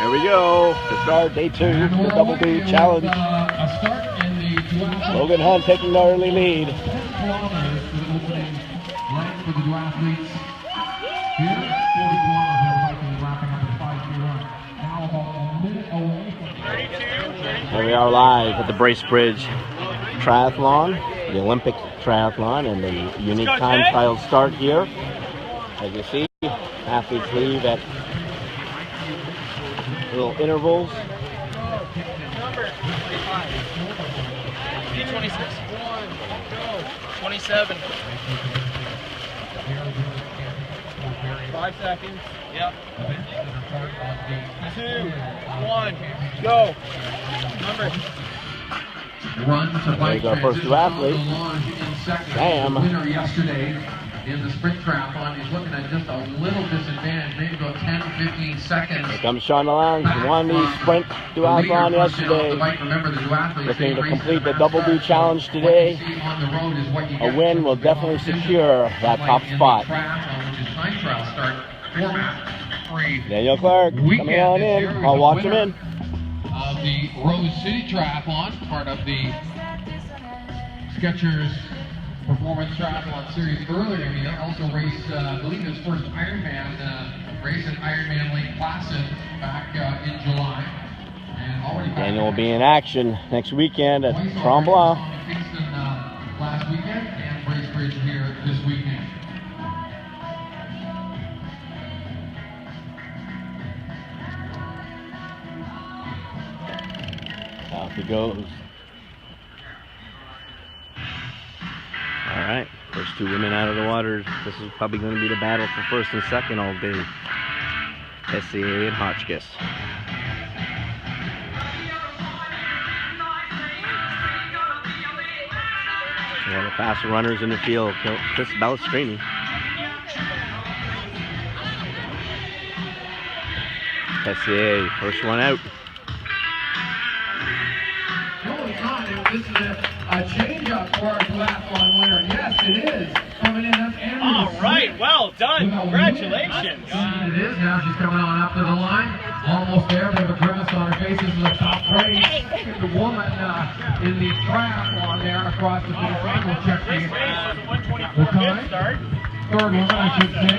Here we go. To start day 2, the Double Do Challenge. Logan Hunt taking the early lead. 10 kilometers for the opening leg for the duathletes. Here, 40 kilometers likely wrapping up at 5K run. Now about a minute away from Here we are live at the Bracebridge Triathlon, the Olympic Triathlon, and the unique time trial start here. As you see, athletes leave at little intervals. 26. 27. 5 seconds. Yep. 2, 1, go. Number. Run to There you go, first duathlete. Sam. Winner yesterday in the sprint triathlon. He's looking at just a little disadvantage, maybe about 10-15 seconds. Here comes Sean Lalonde, who won the sprint duathlon yesterday. Remember, the duathletes, looking to complete the Double Do Challenge today. A win will definitely secure that top spot. Daniel Clark coming on in. I'll watch him in. Of the Rose City Triathlon, part of the Skechers Performance Triathlon Series earlier. He also raced, I believe, his first Ironman race at Ironman Lake Placid back in July. And already Daniel will be in action next weekend at Tremblant. Kingston last weekend and Bracebridge here this weekend. Off he goes. All right, first 2 women out of the water. This is probably going to be the battle for first and second all day. SCA and Hotchkiss. One of the faster runners in the field, Chris Balestrini. SCA, first one out. This is a change-up for our duathlon winner. Yes, it is. Coming in, that's Andrew. All right, well done. Congratulations. It is. Now she's coming on up to the line. Almost there. Bit of a grimace on her face. This is a top race. The woman in the triathlon there across the finish line. We'll check the time. Third woman, I should say.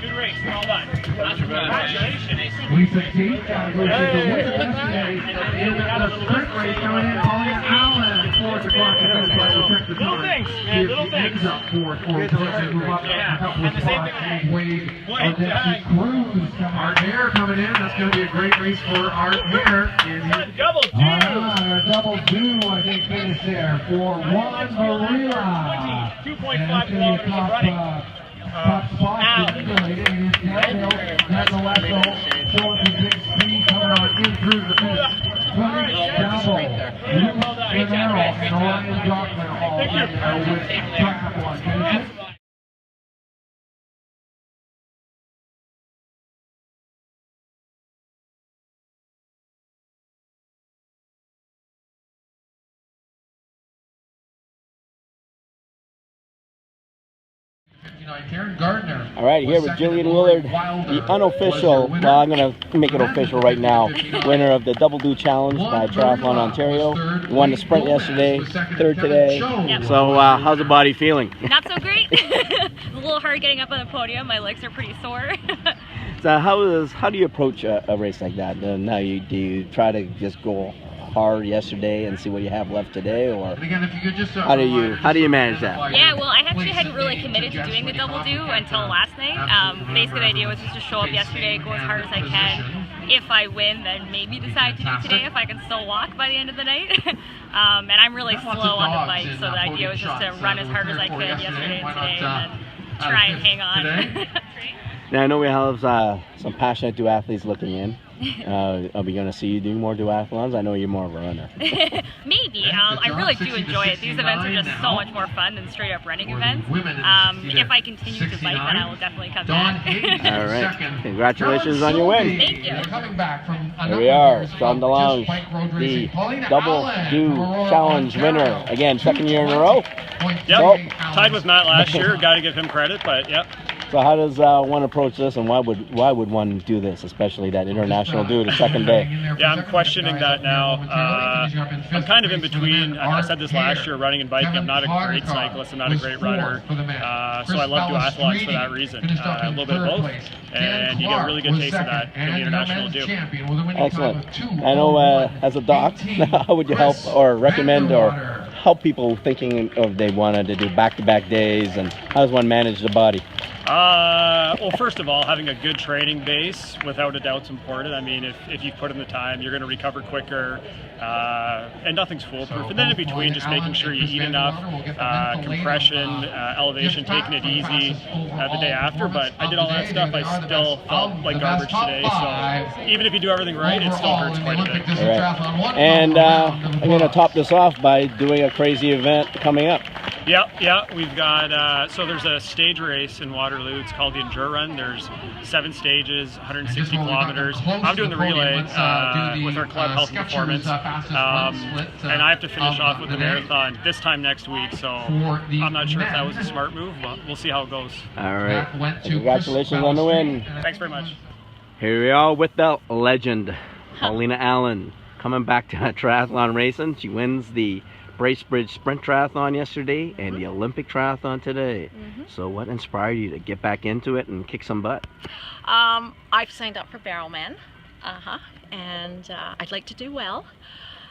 Good race. Well done. Congratulations. Lisa T. Goes to the winner yesterday in the sprint race coming in. Paulina Allen forwards across the finish line. We'll check the time. Little things, man. Little things. Ends up fourth or move up a couple of spots. Wade Odette Cruz Art Hare coming in. That's going to be a great race for Art Hare. Double do. Double do, I think, finish there for Juan Varela. 2.5 kilometers of running. Top spot is related. He's downhill. Nevertheless, showing some big speed coming on in through the finish. Double. Luke Romero and Ryan Jockman all in with triathlon finishes. Karen Gardner. All right, here with Jillian Willard, the unofficial, well, I'm going to make it official right now, winner of the Double Do Challenge by Triathlon Ontario. Won the sprint yesterday, third today. Yep. So how's the body feeling? Not so great. It's a little hard getting up on the podium. My legs are pretty sore. So how do you approach a race like that? Now do you try to just go hard yesterday and see what you have left today, or again, if you could just, how do you manage that? Yeah, well, I actually hadn't really committed to doing the double do until last night. Basically, the idea was just to show up yesterday, go as hard as I can. If I win, then maybe decide to do today if I can still walk by the end of the night. And I'm really slow on the bike, so the idea was just to run as hard as I could yesterday and today, and then try and hang on. Now I know we have some passionate duathletes looking in. Are we going to see you do more duathlons? I know you're more of a runner. Maybe. I really do enjoy it. These events are just so much more fun than straight up running events. If I continue to bike, then I will definitely come back. All right. Congratulations on your win. Thank you. Here we are, Sean DeLonge, the Double Do Challenge winner. Again, second year in a row. Yep, tied with Matt last year. Got to give him credit, but yep. So how does one approach this, and why would one do this, especially that international do the second day? Yeah, I'm questioning that now. I'm kind of in between. I said this last year, running and biking. I'm not a great cyclist. I'm not a great runner. So I love duathlons for that reason. A little bit of both, and you get a really good taste of that in the international do. Excellent. I know as a doc, how would you help or recommend or help people thinking of they wanted to do back-to-back days, and how does one manage the body? Well, first of all, having a good training base, without a doubt, is important. I mean, if you put in the time, you're going to recover quicker, and nothing's foolproof. And then in between, just making sure you eat enough, compression, elevation, taking it easy the day after. But I did all that stuff. I still felt like garbage today. So even if you do everything right, it still hurts quite a bit. All right. And I'm going to top this off by doing a crazy event coming up. Yeah, we've got, so there's a stage race in Waterloo. It's called the Endure Run. There's 7 stages, 160 kilometers. I'm doing the relay with our club, Health and Performance. And I have to finish off with the marathon this time next week. So I'm not sure if that was a smart move, but we'll see how it goes. All right. Congratulations on the win. Thanks very much. Here we are with the legend, Paulina Allen, coming back to triathlon racing. She wins the Bracebridge Sprint Triathlon yesterday and the Olympic Triathlon today. So what inspired you to get back into it and kick some butt? I've signed up for Barrelman, and I'd like to do well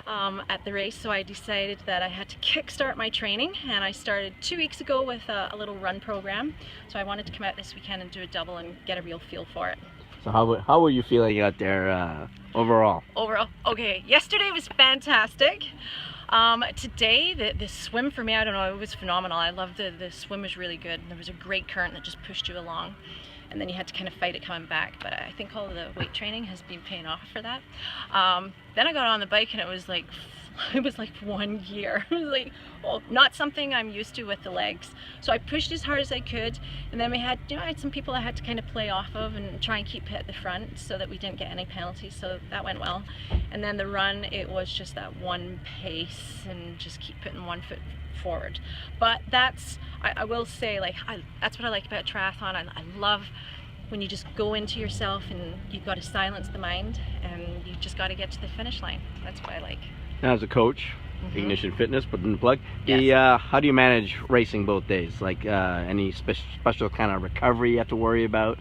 at the race, so I decided that I had to kickstart my training, and I started 2 weeks ago with a little run program. So I wanted to come out this weekend and do a double and get a real feel for it. So how were you feeling out there overall? Overall, okay, yesterday was fantastic. Today, the swim for me, I don't know, it was phenomenal. I loved the swim was really good. There was a great current that just pushed you along, and then you had to kind of fight it coming back. But I think all the weight training has been paying off for that. Then I got on the bike and it was like 1 year. It was like, well, not something I'm used to with the legs. So I pushed as hard as I could, and then we had, I had some people I had to kind of play off of and try and keep at the front so that we didn't get any penalties. So that went well. And then the run, it was just that one pace and just keep putting one foot forward. But that's, I will say, like, that's what I like about triathlon. I love when you just go into yourself and you've got to silence the mind and you just got to get to the finish line. That's what I like. Now, as a coach, Ignition Fitness, put in the plug. Yes. How do you manage racing both days? Like any special kind of recovery you have to worry about?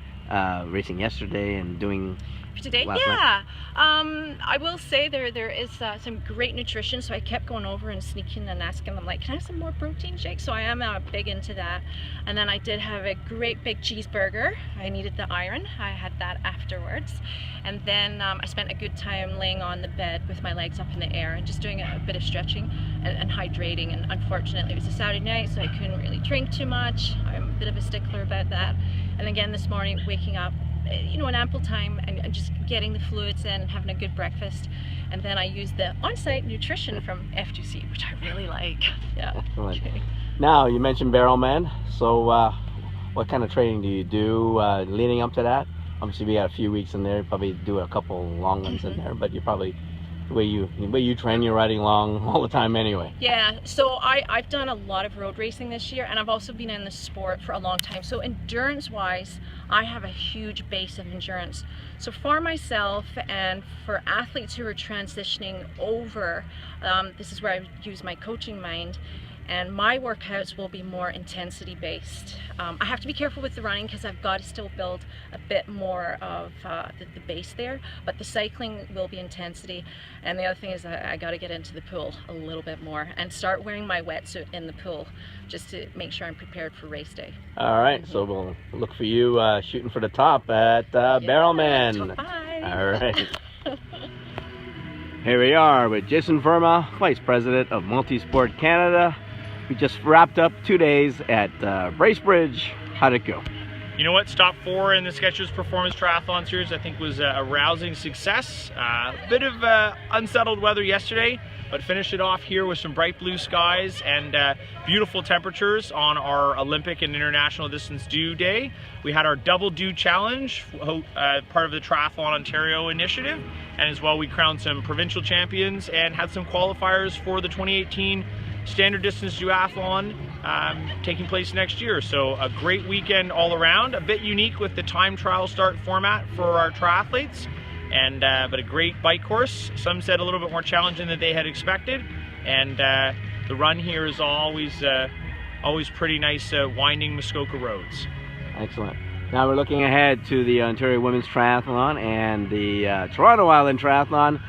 Racing yesterday and doing for today? last Yeah. night? I will say there is some great nutrition, so I kept going over and sneaking and asking them, like, can I have some more protein shakes? So I am big into that. And then I did have a great big cheeseburger. I needed the iron. I had that afterwards. And then I spent a good time laying on the bed with my legs up in the air and just doing a bit of stretching and hydrating. And unfortunately, it was a Saturday night, so I couldn't really drink too much. I'm a bit of a stickler about that. And again, this morning, waking up, in ample time and just getting the fluids in and having a good breakfast. And then I use the on-site nutrition from F2C, which I really like. Yeah. Excellent. Okay. Now, you mentioned Barrelman. So what kind of training do you do leading up to that? Obviously, we got a few weeks in there. You probably do a couple long ones in there, but you probably, the way you train, you're riding long all the time anyway. Yeah, so I've done a lot of road racing this year, and I've also been in the sport for a long time. So endurance-wise, I have a huge base of endurance. So for myself and for athletes who are transitioning over, this is where I use my coaching mind. And my workouts will be more intensity based. I have to be careful with the running because I've got to still build a bit more of the base there, but the cycling will be intensity. And the other thing is I got to get into the pool a little bit more and start wearing my wetsuit in the pool just to make sure I'm prepared for race day. All right, so we'll look for you shooting for the top at Barrelman. Top 5. All right. Here we are with Jason Verma, Vice President of MultiSport Canada. We just wrapped up 2 days at Bracebridge. How'd it go? You know what? Stop 4 in the Skechers Performance Triathlon Series I think was a rousing success. A bit of unsettled weather yesterday, but finished it off here with some bright blue skies and beautiful temperatures on our Olympic and International Distance Do Day. We had our Double Do Challenge, part of the Triathlon Ontario initiative, and as well we crowned some provincial champions and had some qualifiers for the 2018 Standard Distance Duathlon taking place next year. So a great weekend all around, a bit unique with the time trial start format for our triathletes, and but a great bike course. Some said a little bit more challenging than they had expected, and the run here is always pretty nice, winding Muskoka roads. Excellent. Now we're looking ahead to the Ontario Women's Triathlon and the Toronto Island Triathlon.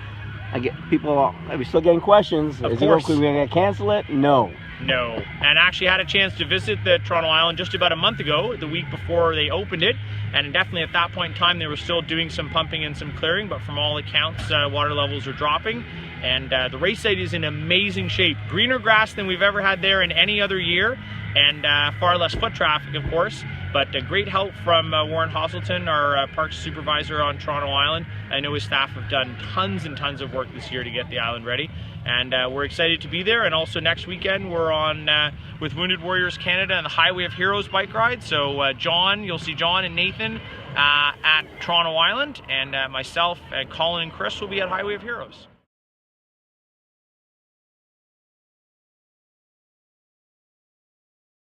Are we still getting questions? Of course. Are we going to cancel it? No. No. And actually had a chance to visit the Toronto Island just about a month ago, the week before they opened it. And definitely at that point in time, they were still doing some pumping and some clearing, but from all accounts, water levels are dropping. And the race site is in amazing shape. Greener grass than we've ever had there in any other year, and far less foot traffic, of course. But great help from Warren Hosselton, our parks supervisor on Toronto Island. I know his staff have done tons and tons of work this year to get the island ready. And we're excited to be there. And also next weekend, we're on with Wounded Warriors Canada and the Highway of Heroes bike ride. So John, you'll see John and Nathan at Toronto Island, and myself and Colin and Chris will be at Highway of Heroes.